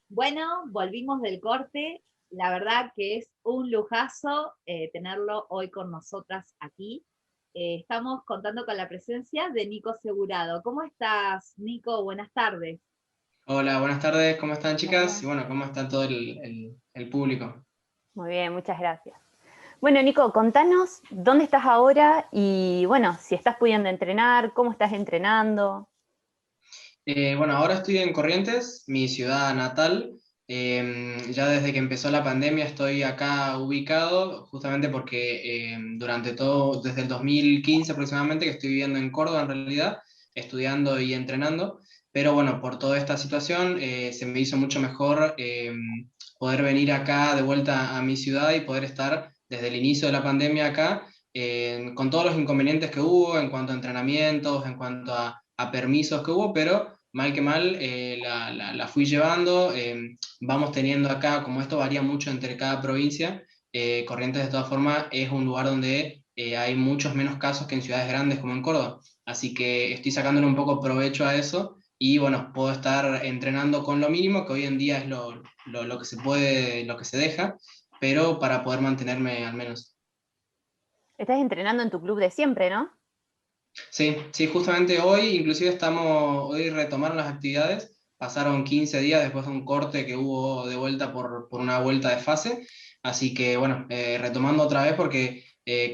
Bueno, volvimos del corte. La verdad que es un lujazo tenerlo hoy con nosotras aquí. Estamos contando con la presencia de Nico Segurado. ¿Cómo estás, Nico? Buenas tardes. Hola, buenas tardes, ¿cómo están chicas? Y Hola. bueno, ¿cómo está todo el público? Muy bien, muchas gracias. Bueno, Nico, contanos dónde estás ahora y bueno, si estás pudiendo entrenar, cómo estás entrenando. Bueno, ahora estoy en Corrientes, mi ciudad natal. Ya desde que empezó la pandemia estoy acá ubicado, justamente porque durante todo, desde el 2015 aproximadamente, que estoy viviendo en Córdoba en realidad, estudiando y entrenando. Pero bueno, por toda esta situación se me hizo mucho mejor poder venir acá de vuelta a mi ciudad y poder estar desde el inicio de la pandemia acá, con todos los inconvenientes que hubo en cuanto a entrenamientos, en cuanto a permisos que hubo, pero mal que mal la fui llevando. Vamos teniendo acá, como esto varía mucho entre cada provincia, Corrientes de todas formas es un lugar donde hay muchos menos casos que en ciudades grandes como en Córdoba. Así que estoy sacándole un poco provecho a eso y bueno, puedo estar entrenando con lo mínimo, que hoy en día es lo que se puede, lo que se deja, pero para poder mantenerme al menos. Estás entrenando en tu club de siempre, ¿no? Sí, sí, justamente hoy, inclusive hoy retomaron las actividades, pasaron 15 días después de un corte que hubo de vuelta por una vuelta de fase, así que bueno, retomando otra vez porque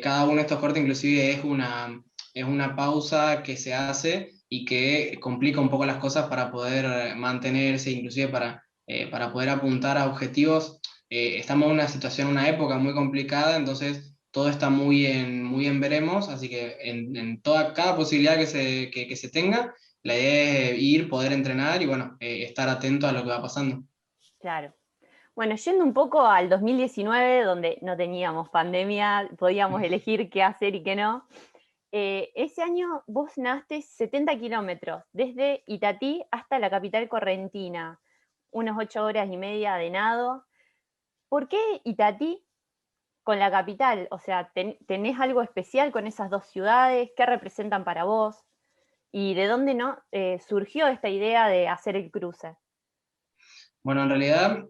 cada uno de estos cortes inclusive es una pausa que se hace y que complica un poco las cosas para poder mantenerse, inclusive para poder apuntar a objetivos. Estamos en una situación, una época muy complicada, entonces todo está muy en veremos, así que en toda, cada posibilidad que se tenga, la idea es ir, poder entrenar y bueno, estar atento a lo que va pasando. Claro. Bueno, yendo un poco al 2019, donde no teníamos pandemia, podíamos elegir qué hacer y qué no. Ese año vos nadaste 70 kilómetros, desde Itatí hasta la capital correntina, unas 8 horas y media de nado. ¿Por qué Itatí con la capital? O sea, ¿tenés algo especial con esas dos ciudades? ¿Qué representan para vos? ¿Y de dónde no surgió esta idea de hacer el cruce? Bueno, en realidad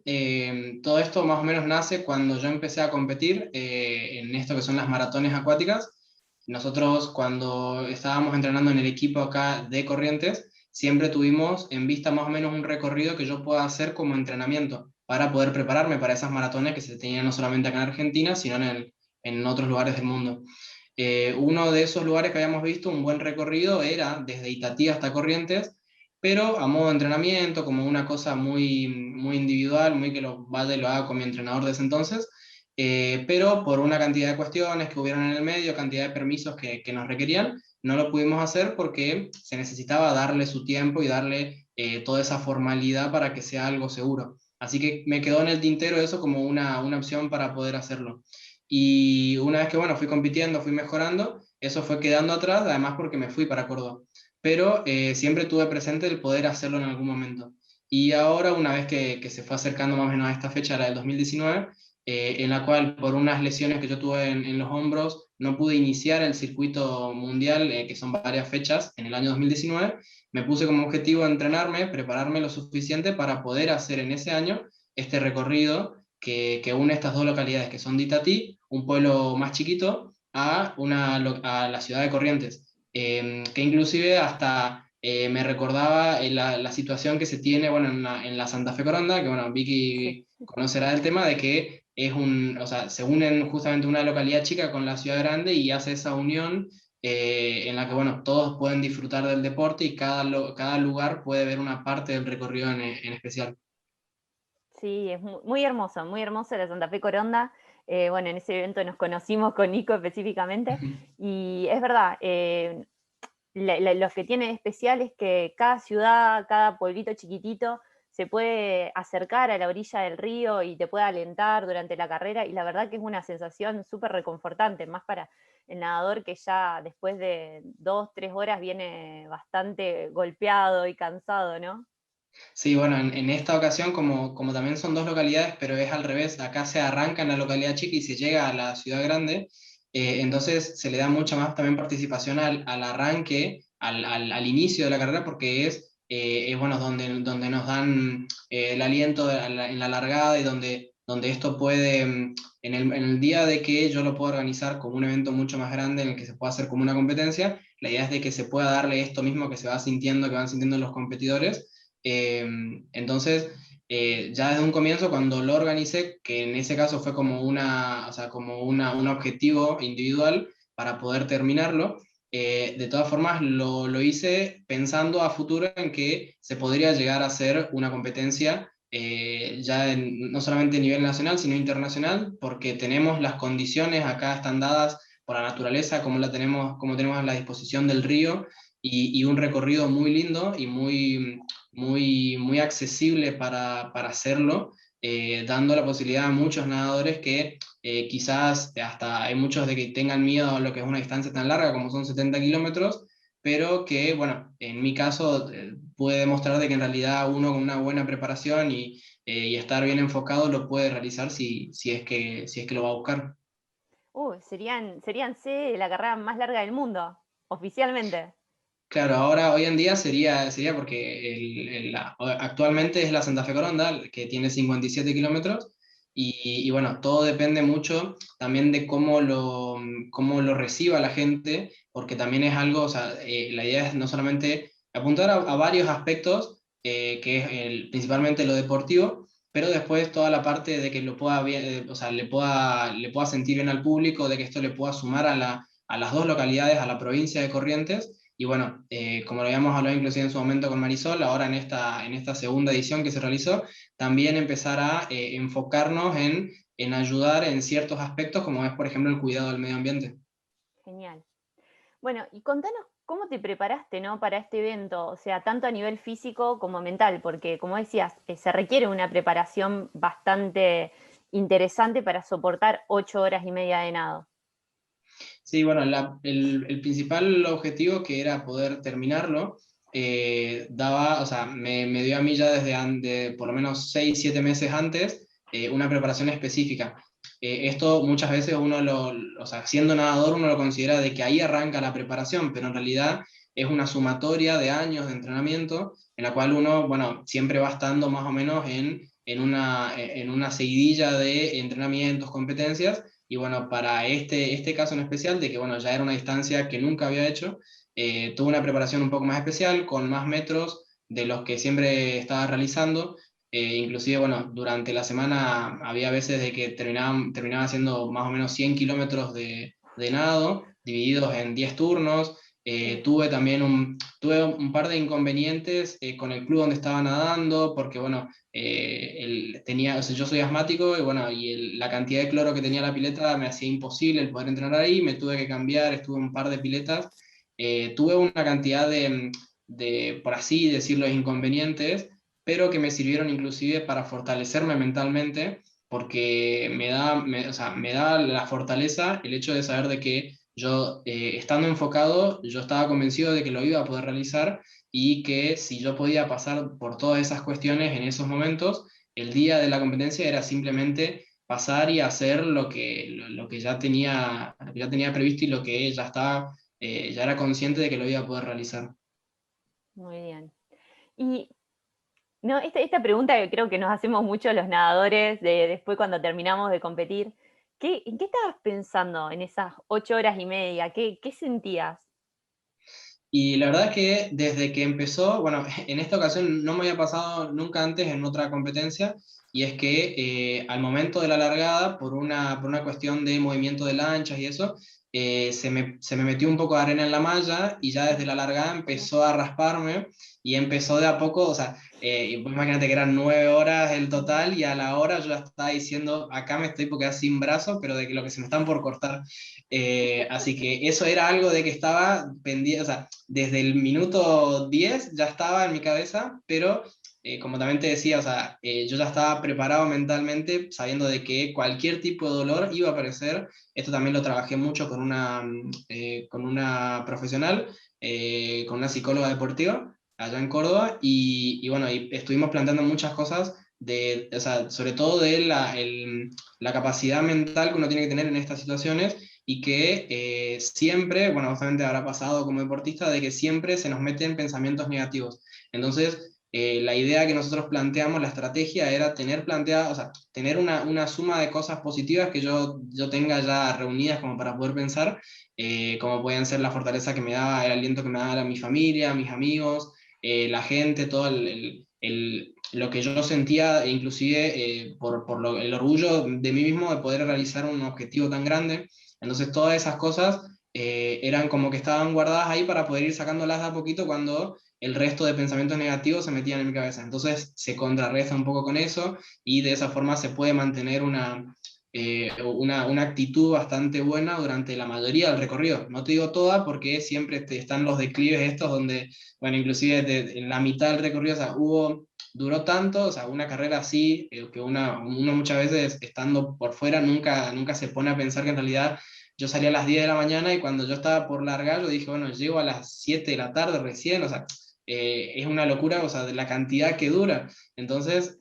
todo esto más o menos nace cuando yo empecé a competir en esto que son las maratones acuáticas. Nosotros cuando estábamos entrenando en el equipo acá de Corrientes, siempre tuvimos en vista más o menos un recorrido que yo pueda hacer como entrenamiento para poder prepararme para esas maratones que se tenían no solamente acá en Argentina, sino en otros lugares del mundo. Uno de esos lugares que habíamos visto, un buen recorrido, era desde Itatí hasta Corrientes, pero a modo de entrenamiento, como una cosa muy individual, muy que lo vaya y lo haga con mi entrenador de ese entonces, pero por una cantidad de cuestiones que hubieron en el medio, cantidad de permisos que nos requerían, no lo pudimos hacer porque se necesitaba darle su tiempo y darle toda esa formalidad para que sea algo seguro. Así que me quedó en el tintero eso como una opción para poder hacerlo. Y una vez que bueno, fui compitiendo, fui mejorando, eso fue quedando atrás, además porque me fui para Córdoba, pero siempre tuve presente el poder hacerlo en algún momento. Y ahora, una vez que se fue acercando más o menos a esta fecha, la del 2019, en la cual por unas lesiones que yo tuve en los hombros, no pude iniciar el circuito mundial, que son varias fechas, en el año 2019, me puse como objetivo entrenarme, prepararme lo suficiente para poder hacer en ese año este recorrido que une estas dos localidades, que son Ditatí, un pueblo más chiquito, a la ciudad de Corrientes, que inclusive hasta me recordaba la situación que se tiene, bueno, en la Santa Fe Coronda, que bueno, Sí. Vicky conocerá el tema de que o sea, se unen justamente una localidad chica con la ciudad grande y hace esa unión en la que, bueno, todos pueden disfrutar del deporte y cada lugar puede ver una parte del recorrido en especial. Sí, es muy hermoso la Santa Fe Coronda. Bueno, en ese evento nos conocimos con Nico específicamente y es verdad, lo que tiene de especial es que cada ciudad, cada pueblito chiquitito se puede acercar a la orilla del río y te puede alentar durante la carrera y la verdad que es una sensación súper reconfortante, más para el nadador que ya después de 2, 3 horas viene bastante golpeado y cansado, ¿no? Sí, bueno, en esta ocasión, como también son dos localidades, pero es al revés, acá se arranca en la localidad chica y se llega a la ciudad grande, entonces se le da mucha más también participación al arranque, al inicio de la carrera, porque es es bueno, donde nos dan el aliento en la largada y donde esto puede, en el día de que yo lo puedo organizar como un evento mucho más grande en el que se pueda hacer como una competencia, la idea es de que se pueda darle esto mismo que se va sintiendo, que van sintiendo los competidores. Entonces, ya desde un comienzo, cuando lo organicé, que en ese caso fue como o sea, como un objetivo individual para poder terminarlo, de todas formas lo hice pensando a futuro en que se podría llegar a hacer una competencia no solamente a nivel nacional, sino internacional, porque tenemos las condiciones acá están dadas por la naturaleza, como tenemos a la disposición del río, y un recorrido muy lindo y muy accesible para hacerlo, dando la posibilidad a muchos nadadores que quizás hasta hay muchos de que tengan miedo a lo que es una distancia tan larga como son 70 kilómetros, pero que, bueno, en mi caso pude demostrar de que en realidad uno con una buena preparación y estar bien enfocado lo puede realizar si es que lo va a buscar. Serían la carrera más larga del mundo, oficialmente. Claro, ahora hoy en día sería porque actualmente es la Santa Fe Coronda, que tiene 57 kilómetros, y bueno, todo depende mucho también de cómo lo reciba la gente, porque también es algo, o sea, la idea es no solamente apuntar a varios aspectos, que es principalmente lo deportivo, pero después toda la parte de que lo pueda o sea, le pueda sentir bien al público, de que esto le pueda sumar a las dos localidades, a la provincia de Corrientes. Y bueno, como lo habíamos hablado inclusive en su momento con Marisol, ahora en esta segunda edición que se realizó, también empezar a enfocarnos en ayudar en ciertos aspectos, como es, por ejemplo, el cuidado del medio ambiente. Genial. Bueno, y contanos cómo te preparaste, ¿no? Para este evento, o sea, tanto a nivel físico como mental, porque como decías, se requiere una preparación bastante interesante para soportar 8 horas y media de nado. Sí, bueno, el principal objetivo que era poder terminarlo, o sea, me dio a mí ya por lo menos 6 7 meses antes, una preparación específica. Esto muchas veces o sea, siendo nadador uno lo considera de que ahí arranca la preparación, pero en realidad es una sumatoria de años de entrenamiento en la cual uno, bueno, siempre va estando más o menos en una seguidilla de entrenamientos, competencias, y bueno, para este caso en especial, de que bueno, ya era una distancia que nunca había hecho, tuve una preparación un poco más especial, con más metros de los que siempre estaba realizando. Inclusive, bueno, durante la semana había veces de que terminaba haciendo más o menos 100 kilómetros de nado, divididos en 10 turnos. Tuve un par de inconvenientes con el club donde estaba nadando, porque bueno, o sea, yo soy asmático y bueno, la cantidad de cloro que tenía la pileta me hacía imposible el poder entrenar ahí, me tuve que cambiar, estuve en un par de piletas, tuve una cantidad por así decirlo, inconvenientes, pero que me sirvieron inclusive para fortalecerme mentalmente, porque o sea, me da la fortaleza el hecho de saber de que yo, estando enfocado, yo estaba convencido de que lo iba a poder realizar, y que si yo podía pasar por todas esas cuestiones en esos momentos, el día de la competencia era simplemente pasar y hacer lo que ya tenía previsto y lo que ya era consciente de que lo iba a poder realizar. Muy bien. Y no, esta pregunta que creo que nos hacemos mucho los nadadores después cuando terminamos de competir, ¿en qué estabas pensando en esas 8 horas y media? ¿Qué sentías? Y la verdad es que desde que empezó, bueno, en esta ocasión no me había pasado nunca antes en otra competencia, y es que al momento de la largada, por una cuestión de movimiento de lanchas y eso, se me metió un poco de arena en la malla, y ya desde la largada empezó a rasparme, y empezó de a poco, o sea, imagínate que eran 9 horas el total, y a la hora yo ya estaba diciendo, acá me estoy por quedar sin brazo, pero de que lo que se me están por cortar. Así que eso era algo de que estaba pendiente, o sea, desde el minuto 10 ya estaba en mi cabeza, pero como también te decía, o sea, yo ya estaba preparado mentalmente, sabiendo de que cualquier tipo de dolor iba a aparecer. Esto también lo trabajé mucho con una profesional, con una psicóloga deportiva allá en Córdoba, y bueno, y estuvimos planteando muchas cosas, o sea, sobre todo de la capacidad mental que uno tiene que tener en estas situaciones, y que siempre, bueno, justamente habrá pasado como deportista, de que siempre se nos meten pensamientos negativos. Entonces, la idea que nosotros planteamos, la estrategia era tener planteada, o sea, tener una suma de cosas positivas que yo tenga ya reunidas como para poder pensar, como pueden ser la fortaleza que me da, el aliento que me da mi familia, mis amigos, la gente, todo lo que yo sentía, e inclusive el orgullo de mí mismo de poder realizar un objetivo tan grande. Entonces todas esas cosas eran como que estaban guardadas ahí para poder ir sacándolas de a poquito cuando el resto de pensamientos negativos se metían en mi cabeza. Entonces se contrarresta un poco con eso y de esa forma se puede mantener una actitud bastante buena durante la mayoría del recorrido. No te digo toda porque siempre están los declives estos donde, bueno, inclusive en la mitad del recorrido, o sea, duró tanto, o sea, una carrera así, que uno muchas veces estando por fuera nunca se pone a pensar que en realidad yo salí a las 10 de la mañana y cuando yo estaba por largar, yo dije, bueno, llego a las 7 de la tarde recién, o sea, es una locura, o sea, de la cantidad que dura. Entonces,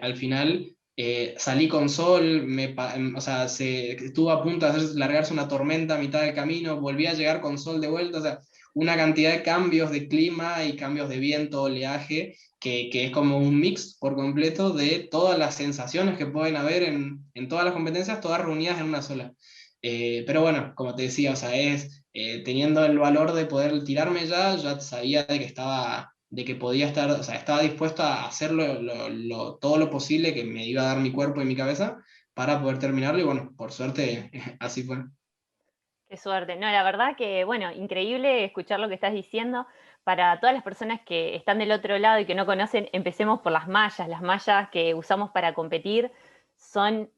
al final salí con sol, o sea, estuvo a punto de largarse una tormenta a mitad del camino, volví a llegar con sol de vuelta, o sea, una cantidad de cambios de clima y cambios de viento, oleaje, que es como un mix por completo de todas las sensaciones que pueden haber en todas las competencias, todas reunidas en una sola. Pero bueno, como te decía, o sea, teniendo el valor de poder tirarme ya sabía de que de que podía estar, o sea, estaba dispuesto a hacer todo lo posible que me iba a dar mi cuerpo y mi cabeza para poder terminarlo, y bueno, por suerte así fue. Qué suerte. No, la verdad que, bueno, increíble escuchar lo que estás diciendo. Para todas las personas que están del otro lado y que no conocen, empecemos por las mallas. Las mallas que usamos para competir son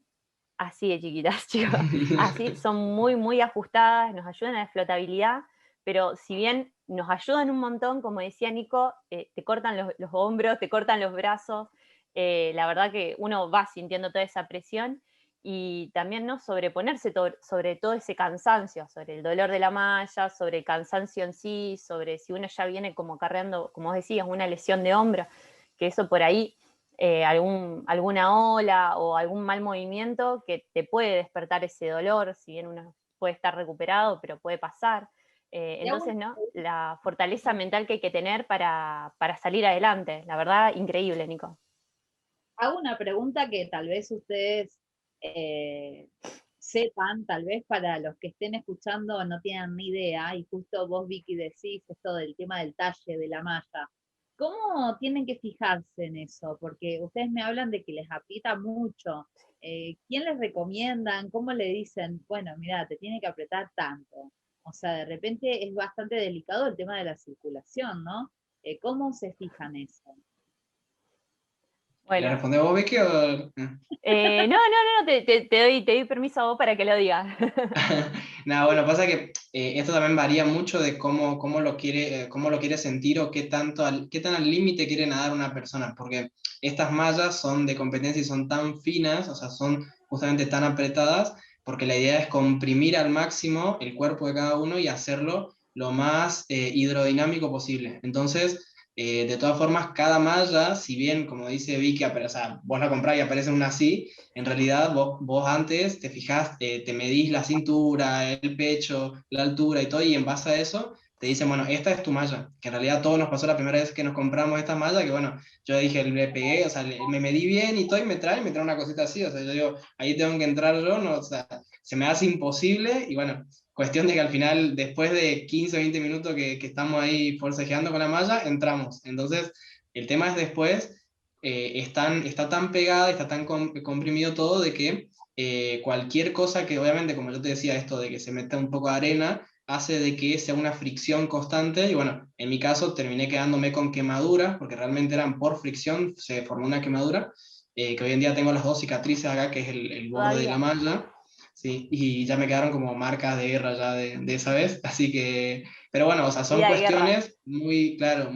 así de chiquitas, chicos. Así, son muy, muy ajustadas, nos ayudan a la flotabilidad, pero si bien nos ayudan un montón, como decía Nico, te cortan los hombros, te cortan los brazos. La verdad que uno va sintiendo toda esa presión y también no sobreponerse sobre todo ese cansancio, sobre el dolor de la malla, sobre el cansancio en sí, sobre si uno ya viene como cargando, como vos decías, una lesión de hombro, que eso por ahí, alguna ola o algún mal movimiento que te puede despertar ese dolor, si bien uno puede estar recuperado, pero puede pasar. Entonces, ¿no? La fortaleza mental que hay que tener para salir adelante. La verdad, increíble, Nico. Hago una pregunta que tal vez ustedes eh, sepan, tal vez para los que estén escuchando no tienen ni idea, y justo vos, Vicky, decís esto del tema del talle de la malla. ¿Cómo tienen que fijarse en eso? Porque ustedes me hablan de que les aprieta mucho. ¿Quién les recomiendan? ¿Cómo le dicen, bueno, mira, te tiene que apretar tanto? O sea, de repente es bastante delicado el tema de la circulación, ¿no? ¿Cómo se fijan eso? ¿Le Bueno, respondés vos, Vicky? no, te doy permiso a vos para que lo digas. Nada, bueno, pasa que esto también varía mucho de cómo lo quiere sentir o qué tan al límite quiere nadar una persona, porque estas mallas son de competencia y son tan finas, o sea, son justamente tan apretadas, porque la idea es comprimir al máximo el cuerpo de cada uno y hacerlo lo más hidrodinámico posible. Entonces, de todas formas, cada malla, si bien, como dice Vicky, o sea, vos la comprás y aparece una así, en realidad vos antes te fijás, te medís la cintura, el pecho, la altura y todo, y en base a eso te dicen, bueno, esta es tu malla, que en realidad todo nos pasó la primera vez que nos compramos esta malla, que bueno, yo dije, le pegué, o sea, me medí bien y todo, y me trae una cosita así, o sea, yo digo, ahí tengo que entrar yo, no, o sea, se me hace imposible, y bueno, cuestión de que al final, después de 15 o 20 minutos que estamos ahí forcejeando con la malla, entramos. Entonces, el tema es después está tan pegada, está tan comprimido todo de que cualquier cosa que obviamente, como yo te decía, esto de que se meta un poco de arena, hace de que sea una fricción constante, y bueno, en mi caso terminé quedándome con quemaduras, porque realmente eran por fricción, se formó una quemadura, que hoy en día tengo las dos cicatrices acá, que es el borde de la Todavía. malla, sí, y ya me quedaron como marcas de guerra ya de esa vez, así que, pero bueno, o sea, son Día de guerra. cuestiones muy, claro,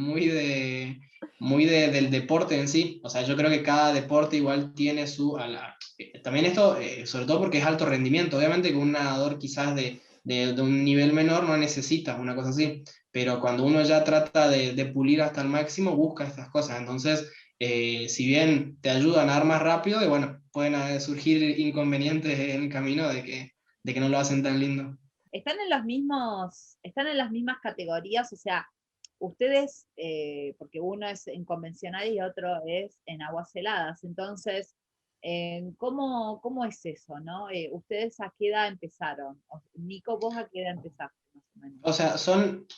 del deporte en sí. O sea, yo creo que cada deporte igual tiene también esto, sobre todo porque es alto rendimiento. Obviamente que un nadador quizás de un nivel menor no necesita una cosa así, pero cuando uno ya trata de pulir hasta el máximo, busca estas cosas. Entonces, si bien te ayudan a nadar más rápido, y bueno, pueden surgir inconvenientes en el camino de que no lo hacen tan lindo. Están en las mismas categorías, o sea, ustedes, porque uno es en convencional y otro es en aguas heladas, entonces, ¿cómo es eso, no? ¿Ustedes a qué edad empezaron? Nico, ¿vos a qué edad empezaste, más o menos?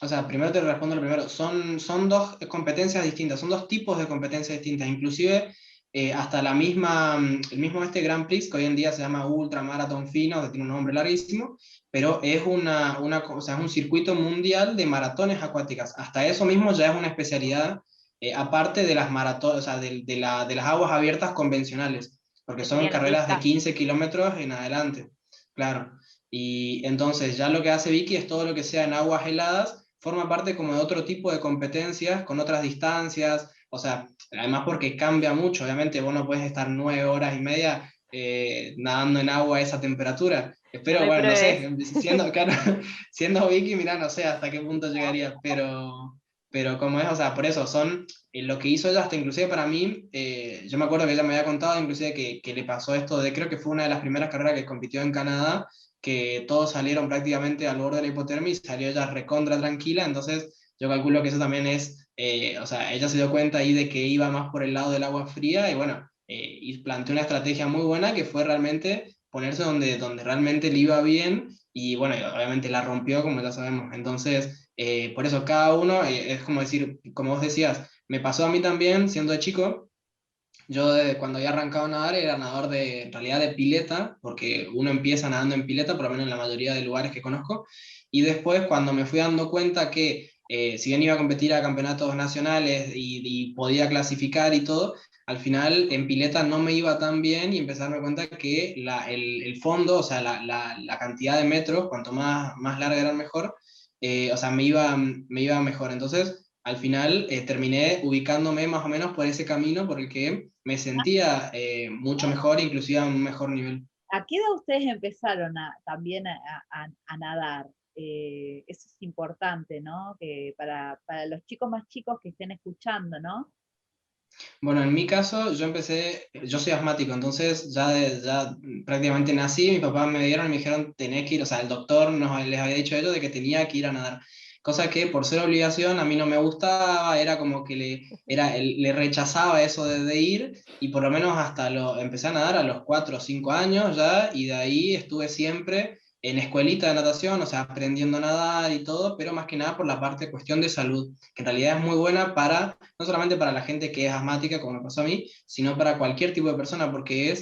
O sea, primero te respondo lo primero, son dos competencias distintas, son dos tipos de competencias distintas, inclusive hasta el mismo Grand Prix, que hoy en día se llama Ultra Marathon Fino, que tiene un nombre larguísimo, pero es o sea, es un circuito mundial de maratones acuáticas, hasta eso mismo ya es una especialidad, aparte de las maratones, o sea, de las aguas abiertas convencionales, porque son Serían carreras de mixtas. 15 kilómetros en adelante, claro. Y entonces ya lo que hace Vicky es todo lo que sea en aguas heladas, forma parte como de otro tipo de competencias, con otras distancias, o sea, además porque cambia mucho, obviamente vos no puedes estar 9 horas y media nadando en agua a esa temperatura. No Espero, hay bueno, no pruebas. sé, siendo, claro, siendo Vicky, mira, no sé hasta qué punto llegaría, pero como es, o sea, por eso son, lo que hizo ella hasta inclusive para mí, yo me acuerdo que ella me había contado inclusive que le pasó esto de, creo que fue una de las primeras carreras que compitió en Canadá, que todos salieron prácticamente al borde de la hipotermia y salió ella recontra tranquila, entonces yo calculo que eso también es, o sea, ella se dio cuenta ahí de que iba más por el lado del agua fría y bueno, y planteó una estrategia muy buena que fue realmente ponerse donde realmente le iba bien y bueno, y obviamente la rompió como ya sabemos, entonces por eso cada uno, es como decir, como vos decías, me pasó a mí también siendo de chico. Yo cuando había arrancado a nadar era nadador en realidad de pileta, porque uno empieza nadando en pileta, por lo menos en la mayoría de lugares que conozco, y después cuando me fui dando cuenta que si bien iba a competir a campeonatos nacionales y podía clasificar y todo, al final en pileta no me iba tan bien y empecé a darme cuenta que el fondo, o sea, la cantidad de metros, cuanto más larga era mejor, o sea, me iba mejor. Entonces, al final terminé ubicándome más o menos por ese camino por el que me sentía mucho mejor, inclusive a un mejor nivel. ¿A qué edad ustedes empezaron también a nadar? Eso es importante, ¿no? Que para los chicos más chicos que estén escuchando, ¿no? Bueno, en mi caso, yo soy asmático, entonces ya prácticamente nací, mis papás me dieron y me dijeron, tenés que ir, o sea, el doctor les había dicho a ellos de que tenía que ir a nadar. Cosa que por ser obligación a mí no me gustaba, era como que le rechazaba eso de ir, y por lo menos empecé a nadar a los 4 o 5 años ya, y de ahí estuve siempre en escuelita de natación, o sea, aprendiendo a nadar y todo, pero más que nada por la parte cuestión de salud, que en realidad es muy buena no solamente para la gente que es asmática, como me pasó a mí, sino para cualquier tipo de persona, porque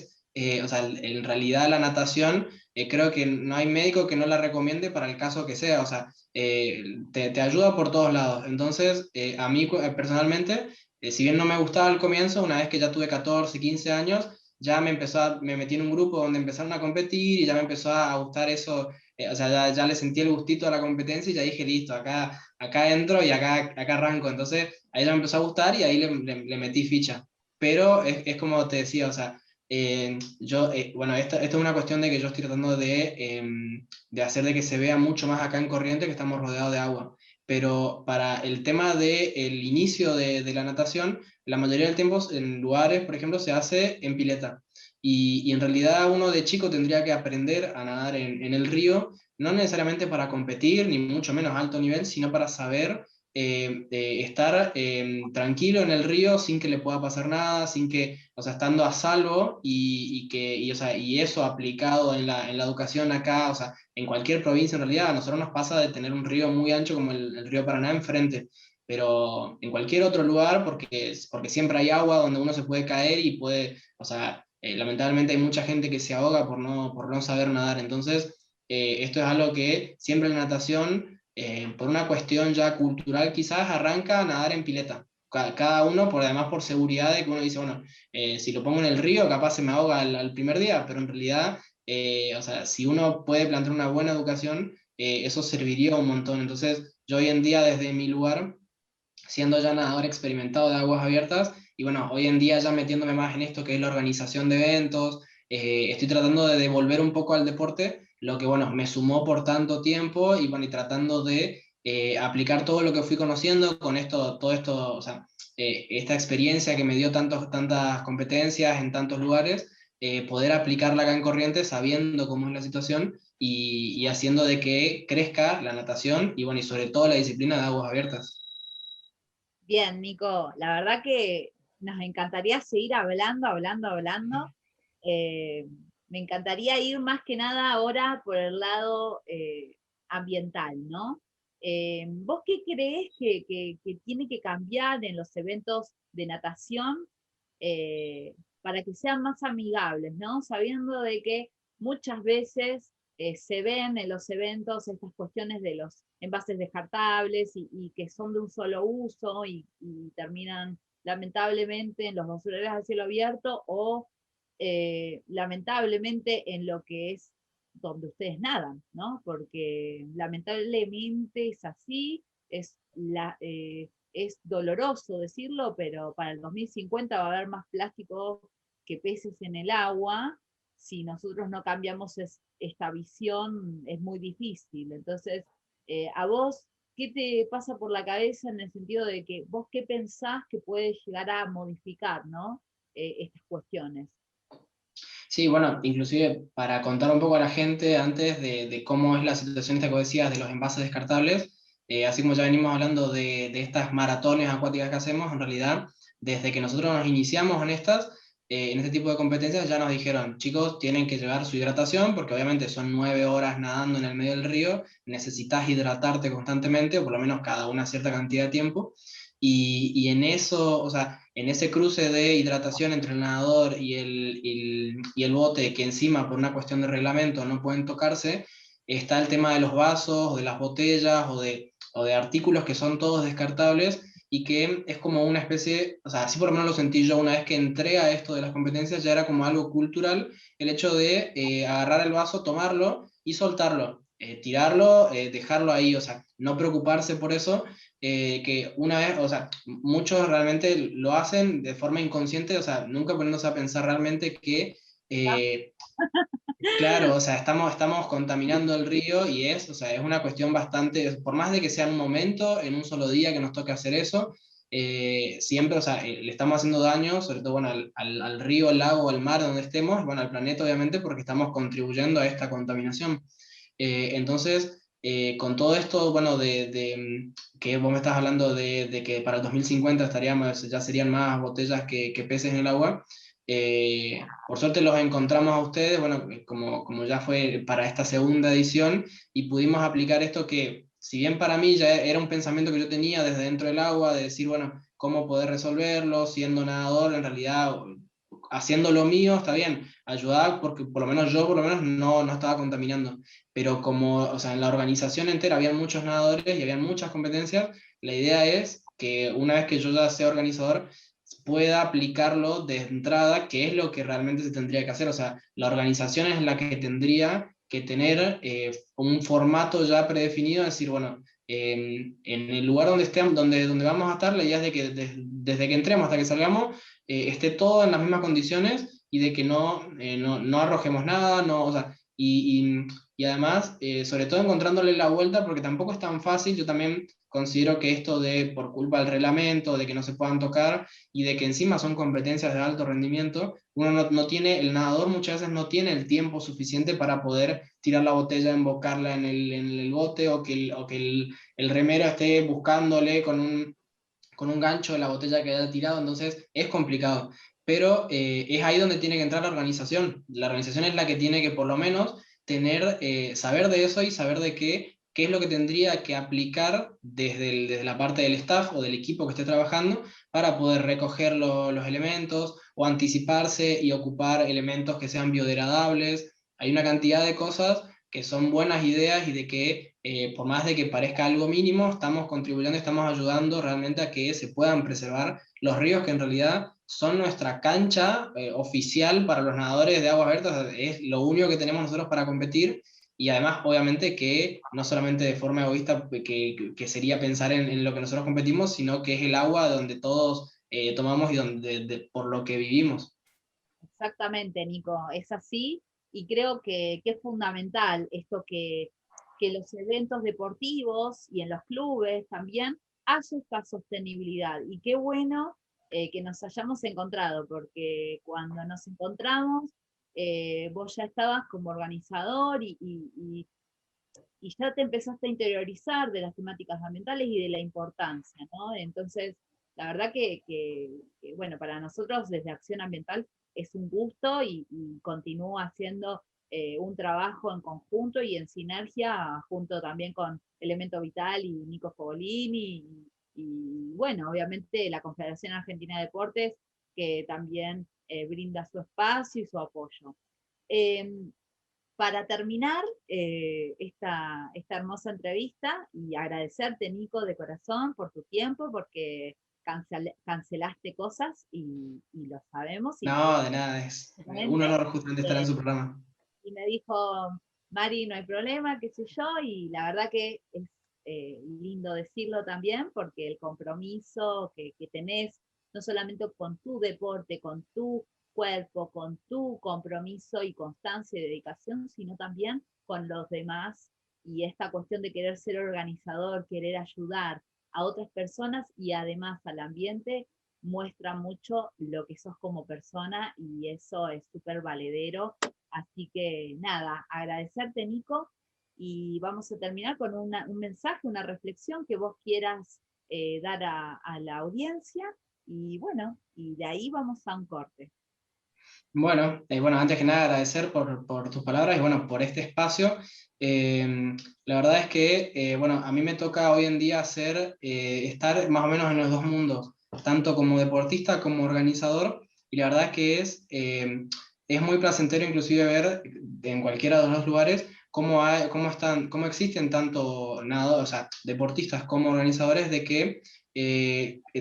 o sea, en realidad la natación, creo que no hay médico que no la recomiende para el caso que sea, o sea, te ayuda por todos lados. Entonces, a mí personalmente, si bien no me gustaba al comienzo, una vez que ya tuve 14, 15 años, ya me metí en un grupo donde empezaron a competir y ya me empezó a gustar eso, o sea, ya le sentí el gustito a la competencia y ya dije, listo, acá entro y acá arranco. Entonces ahí ya me empezó a gustar y ahí le metí ficha. Pero es como te decía, o sea, bueno, esta es una cuestión de que yo estoy tratando de hacer de que se vea mucho más acá en Corrientes, que estamos rodeados de agua. Pero para el tema del inicio de la natación, la mayoría del tiempo en lugares, por ejemplo, se hace en pileta. Y en realidad uno de chico tendría que aprender a nadar en el río, no necesariamente para competir, ni mucho menos a alto nivel, sino para saber estar tranquilo en el río sin que le pueda pasar nada, sin que, o sea, estando a salvo o sea, y eso aplicado en la educación acá, o sea, en cualquier provincia en realidad, a nosotros nos pasa de tener un río muy ancho como el río Paraná enfrente, pero en cualquier otro lugar, porque siempre hay agua donde uno se puede caer y puede, o sea, lamentablemente hay mucha gente que se ahoga por no saber nadar, entonces esto es algo que siempre en la natación, por una cuestión ya cultural quizás, arranca a nadar en pileta. Cada uno, además por seguridad, de que uno dice, bueno, si lo pongo en el río, capaz se me ahoga al primer día, pero en realidad, o sea, si uno puede plantear una buena educación, eso serviría un montón. Entonces, yo hoy en día, desde mi lugar, siendo ya nadador experimentado de aguas abiertas, y bueno, hoy en día ya metiéndome más en esto que es la organización de eventos, estoy tratando de devolver un poco al deporte lo que, bueno, me sumó por tanto tiempo, y bueno, y tratando de aplicar todo lo que fui conociendo con todo esto, o sea, esta experiencia que me dio tantas competencias en tantos lugares, poder aplicarla acá en Corrientes sabiendo cómo es la situación, y haciendo de que crezca la natación y bueno, y sobre todo la disciplina de aguas abiertas. Bien, Nico, la verdad que nos encantaría seguir hablando. Eh, Me encantaría ir más que nada ahora por el lado ambiental, ¿no? ¿Vos qué creés que tiene que cambiar en los eventos de natación para que sean más amigables, ¿no? Sabiendo de que muchas veces se ven en los eventos estas cuestiones de los envases descartables y que son de un solo uso y terminan lamentablemente en los basureros a cielo abierto o lamentablemente en lo que es donde ustedes nadan, ¿no? Porque lamentablemente es así, es doloroso decirlo, pero para el 2050 va a haber más plástico que peces en el agua. Si nosotros no cambiamos esta visión, es muy difícil. Entonces, a vos, ¿qué te pasa por la cabeza en el sentido de que vos qué pensás que puede llegar a modificar, ¿no? Estas cuestiones. Sí, bueno, inclusive para contar un poco a la gente antes de cómo es la situación esta que vos decías de los envases descartables, así como ya venimos hablando de estas maratones acuáticas que hacemos, en realidad, desde que nosotros nos iniciamos en estas, en este tipo de competencias, ya nos dijeron, chicos, tienen que llevar su hidratación, porque obviamente son 9 horas nadando en el medio del río, necesitas hidratarte constantemente, o por lo menos cada una cierta cantidad de tiempo, y en eso, o sea, en ese cruce de hidratación entre el nadador y el bote, que encima por una cuestión de reglamento no pueden tocarse, está el tema de los vasos, de las botellas o de artículos que son todos descartables y que es como una especie, o sea, así por lo menos lo sentí yo una vez que entré a esto de las competencias, ya era como algo cultural el hecho de agarrar el vaso, tomarlo y soltarlo. Tirarlo, dejarlo ahí, o sea, no preocuparse por eso, que una vez, o sea, muchos realmente lo hacen de forma inconsciente, o sea, nunca poniéndose a pensar realmente que, claro, o sea, estamos contaminando el río y es, o sea, es una cuestión bastante, por más de que sea un momento, en un solo día que nos toque hacer eso, siempre, o sea, le estamos haciendo daño, sobre todo, bueno, al río, al lago, al mar, donde estemos, bueno, al planeta, obviamente, porque estamos contribuyendo a esta contaminación. Entonces, con todo esto, bueno, que vos me estás hablando de que para el 2050 estaríamos, ya serían más botellas que peces en el agua, por suerte los encontramos a ustedes, bueno, como ya fue para esta segunda edición, y pudimos aplicar esto que, si bien para mí ya era un pensamiento que yo tenía desde dentro del agua, de decir, bueno, cómo poder resolverlo, siendo nadador, en realidad, haciendo lo mío, está bien, ayudar, porque por lo menos yo, por lo menos, no estaba contaminando, pero como, o sea, en la organización entera había muchos nadadores y había muchas competencias, la idea es que una vez que yo ya sea organizador, pueda aplicarlo de entrada, que es lo que realmente se tendría que hacer. O sea, la organización es la que tendría que tener un formato ya predefinido, es decir, bueno, en el lugar donde estemos, donde vamos a estar, la idea es de que desde que entremos hasta que salgamos, esté todo en las mismas condiciones y de que no arrojemos nada, no, o sea, y además, sobre todo encontrándole la vuelta, porque tampoco es tan fácil, yo también considero que esto de, por culpa del reglamento, de que no se puedan tocar, y de que encima son competencias de alto rendimiento, uno no tiene, el nadador muchas veces no tiene el tiempo suficiente para poder tirar la botella, embocarla en el bote, o que el remero esté buscándole con un gancho de la botella que haya tirado, entonces es complicado. Pero es ahí donde tiene que entrar la organización. La organización es la que tiene que por lo menos tener, saber de eso y saber de qué es lo que tendría que aplicar desde la parte del staff o del equipo que esté trabajando para poder recoger los elementos o anticiparse y ocupar elementos que sean biodegradables. Hay una cantidad de cosas que son buenas ideas y de que por más de que parezca algo mínimo, estamos contribuyendo, estamos ayudando realmente a que se puedan preservar los ríos que en realidad son nuestra cancha oficial para los nadadores de aguas abiertas, es lo único que tenemos nosotros para competir y además obviamente que no solamente de forma egoísta que sería pensar en lo que nosotros competimos, sino que es el agua donde todos tomamos y por lo que vivimos. Exactamente, Nico, es así y creo que es fundamental esto que los eventos deportivos y en los clubes también haya esta sostenibilidad. Y qué bueno que nos hayamos encontrado, porque cuando nos encontramos vos ya estabas como organizador y ya te empezaste a interiorizar de las temáticas ambientales y de la importancia, ¿no? Entonces, la verdad que, bueno, para nosotros desde Acción Ambiental es un gusto y continúa haciendo un trabajo en conjunto y en sinergia junto también con Elemento Vital y Nico Fogolini y bueno, obviamente la Confederación Argentina de Deportes que también brinda su espacio y su apoyo. Eh, para terminar esta hermosa entrevista y agradecerte, Nico, de corazón por tu tiempo, porque cancelaste cosas y lo sabemos. No, de nada, es un honor justamente estar en su programa. Y me dijo, Mari, no hay problema, qué sé yo, y la verdad que es lindo decirlo también, porque el compromiso que tenés, no solamente con tu deporte, con tu cuerpo, con tu compromiso y constancia y dedicación, sino también con los demás, y esta cuestión de querer ser organizador, querer ayudar a otras personas y además al ambiente, muestra mucho lo que sos como persona y eso es súper valedero. Así que nada, agradecerte, Nico, y vamos a terminar con un mensaje, una reflexión que vos quieras dar a la audiencia, y bueno, y de ahí vamos a un corte. Bueno, antes que nada agradecer por tus palabras y bueno, por este espacio. La verdad es que, bueno, a mí me toca hoy en día estar más o menos en los dos mundos, tanto como deportista como organizador, y la verdad es que es muy placentero inclusive ver en cualquiera de los dos lugares cómo existen tanto o sea, deportistas como organizadores de que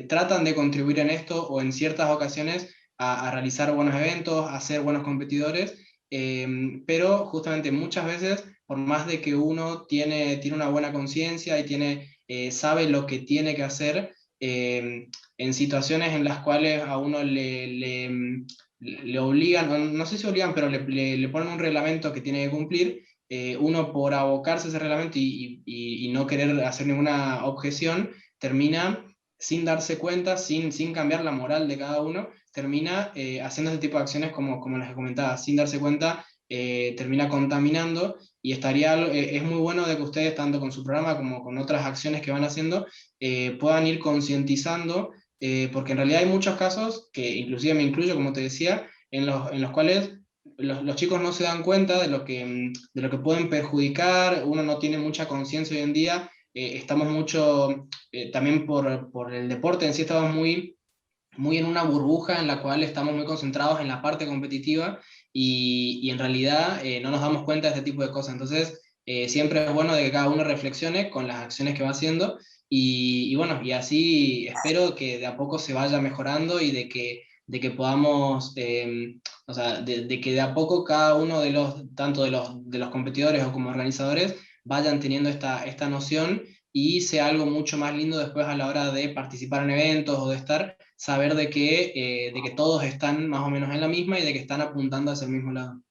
tratan de contribuir en esto o en ciertas ocasiones a realizar buenos eventos, a ser buenos competidores, pero justamente muchas veces, por más de que uno tiene una buena conciencia y sabe lo que tiene que hacer, en situaciones en las cuales a uno le obligan, no sé si obligan, pero le ponen un reglamento que tiene que cumplir, uno por abocarse a ese reglamento y no querer hacer ninguna objeción, termina sin darse cuenta, sin cambiar la moral de cada uno, termina haciendo ese tipo de acciones como las que comentaba, sin darse cuenta, termina contaminando y es muy bueno de que ustedes, tanto con su programa como con otras acciones que van haciendo, puedan ir concientizando, porque en realidad hay muchos casos, que inclusive me incluyo, como te decía, en los cuales los chicos no se dan cuenta de lo que pueden perjudicar, uno no tiene mucha conciencia hoy en día, estamos mucho, también por el deporte en sí, estamos muy en una burbuja en la cual estamos muy concentrados en la parte competitiva y en realidad no nos damos cuenta de este tipo de cosas. Entonces, siempre es bueno de que cada uno reflexione con las acciones que va haciendo y bueno, y así espero que de a poco se vaya mejorando y de que podamos, o sea, de que de a poco cada uno tanto de los competidores o como organizadores, vayan teniendo esta noción y sea algo mucho más lindo después a la hora de participar en eventos o de saber de que todos están más o menos en la misma y de que están apuntando hacia el mismo lado.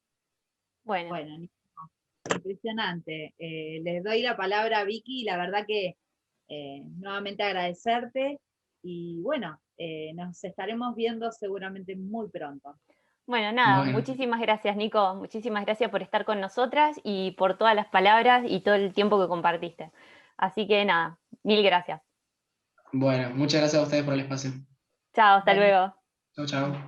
Bueno, Bueno, impresionante. Les doy la palabra a Vicky y la verdad que nuevamente agradecerte y bueno, nos estaremos viendo seguramente muy pronto. bueno, nada, Bueno, muchísimas gracias, Nico. Muchísimas gracias por estar con nosotras y por todas las palabras y todo el tiempo que compartiste. Así que nada, mil gracias. bueno, muchas gracias a ustedes por el espacio. Chao, hasta Bueno. luego. Chau, chau.